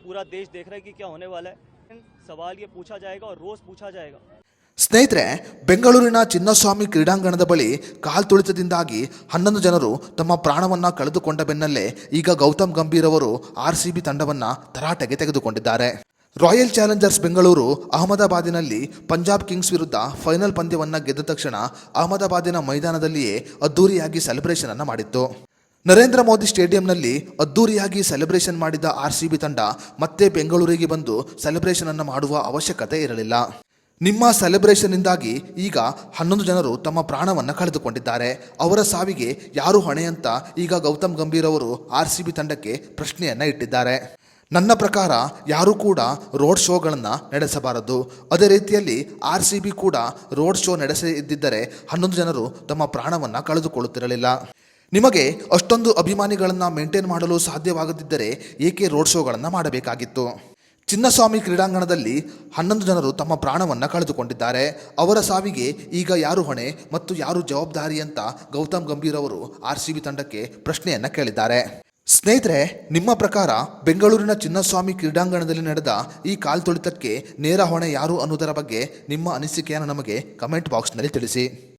पूरा देश देख रहा है कि क्या होने वाला है। सवाल ये पूछा जाएगा और रोज पूछा जाएगा। ಸ್ನೇಹಿತರೆ, ಬೆಂಗಳೂರಿನ ಚಿನ್ನಸ್ವಾಮಿ ಕ್ರೀಡಾಂಗಣದ ಬಳಿ ಕಾಲ್ತುಳಿತದಿಂದಾಗಿ 11 ಜನರು ತಮ್ಮ ಪ್ರಾಣವನ್ನ ಕಳೆದುಕೊಂಡ ಬೆನ್ನಲ್ಲೇ ಈಗ ಗೌತಮ್ ಗಂಭೀರ್ ಅವರು ಆರ್ಸಿಬಿ ತಂಡವನ್ನ ತರಾಟೆಗೆ ತೆಗೆದುಕೊಂಡಿದ್ದಾರೆ. ರಾಯಲ್ ಚಾಲೆಂಜರ್ಸ್ ಬೆಂಗಳೂರು ಅಹಮದಾಬಾದಿನಲ್ಲಿ ಪಂಜಾಬ್ ಕಿಂಗ್ಸ್ ವಿರುದ್ಧ ಫೈನಲ್ ಪಂದ್ಯವನ್ನ ಗೆದ್ದ ತಕ್ಷಣ ಅಹಮದಾಬಾದಿನ ಮೈದಾನದಲ್ಲಿಯೇ ಅದ್ದೂರಿಯಾಗಿ ಸೆಲೆಬ್ರೇಷನ್ ಅನ್ನ ಮಾಡಿತ್ತು. ನರೇಂದ್ರ ಮೋದಿ ಸ್ಟೇಡಿಯಂನಲ್ಲಿ ಅದ್ದೂರಿಯಾಗಿ ಸೆಲೆಬ್ರೇಷನ್ ಮಾಡಿದ ಆರ್ಸಿಬಿ ತಂಡ ಮತ್ತೆ ಬೆಂಗಳೂರಿಗೆ ಬಂದು ಸೆಲೆಬ್ರೇಷನ್ ಅನ್ನು ಮಾಡುವ ಅವಶ್ಯಕತೆ ಇರಲಿಲ್ಲ. ನಿಮ್ಮ ಸೆಲೆಬ್ರೇಷನ್ನಿಂದಾಗಿ ಈಗ 11 ಜನರು ತಮ್ಮ ಪ್ರಾಣವನ್ನು ಕಳೆದುಕೊಂಡಿದ್ದಾರೆ. ಅವರ ಸಾವಿಗೆ ಯಾರು ಹೊಣೆ ಅಂತ ಈಗ ಗೌತಮ್ ಗಂಭೀರ್ ಅವರು ಆರ್ಸಿಬಿ ತಂಡಕ್ಕೆ ಪ್ರಶ್ನೆಯನ್ನ ಇಟ್ಟಿದ್ದಾರೆ. ನನ್ನ ಪ್ರಕಾರ ಯಾರೂ ಕೂಡ ರೋಡ್ ಶೋಗಳನ್ನು ನಡೆಸಬಾರದು. ಅದೇ ರೀತಿಯಲ್ಲಿ ಆರ್ಸಿಬಿ ಕೂಡ ರೋಡ್ ಶೋ ನಡೆಸದಿದ್ದರೆ 11 ಜನರು ತಮ್ಮ ಪ್ರಾಣವನ್ನು ಕಳೆದುಕೊಳ್ಳುತ್ತಿರಲಿಲ್ಲ. ನಿಮಗೆ ಅಷ್ಟೊಂದು ಅಭಿಮಾನಿಗಳನ್ನು ಮೇಂಟೈನ್ ಮಾಡಲು ಸಾಧ್ಯವಾಗದಿದ್ದರೆ ಏಕೆ ರೋಡ್ ಶೋಗಳನ್ನು ಮಾಡಬೇಕಾಗಿತ್ತು? ಚಿನ್ನಸ್ವಾಮಿ ಕ್ರೀಡಾಂಗಣದಲ್ಲಿ 11 ಜನರು ತಮ್ಮ ಪ್ರಾಣವನ್ನು ಕಳೆದುಕೊಂಡಿದ್ದಾರೆ. ಅವರ ಸಾವಿಗೆ ಈಗ ಯಾರು ಹೊಣೆ ಮತ್ತು ಯಾರು ಜವಾಬ್ದಾರಿ ಅಂತ ಗೌತಮ್ ಗಂಭೀರ್ ಅವರು ಆರ್ಸಿಬಿ ತಂಡಕ್ಕೆ ಪ್ರಶ್ನೆಯನ್ನ ಕೇಳಿದ್ದಾರೆ. ಸ್ನೇಹಿತರೆ, ನಿಮ್ಮ ಪ್ರಕಾರ ಬೆಂಗಳೂರಿನ ಚಿನ್ನಸ್ವಾಮಿ ಕ್ರೀಡಾಂಗಣದಲ್ಲಿ ನಡೆದ ಈ ಕಾಲ್ತುಳಿತಕ್ಕೆ ನೇರ ಹೊಣೆ ಯಾರು ಅನ್ನೋದರ ಬಗ್ಗೆ ನಿಮ್ಮ ಅನಿಸಿಕೆಯನ್ನು ನಮಗೆ ಕಮೆಂಟ್ ಬಾಕ್ಸ್ನಲ್ಲಿ ತಿಳಿಸಿ.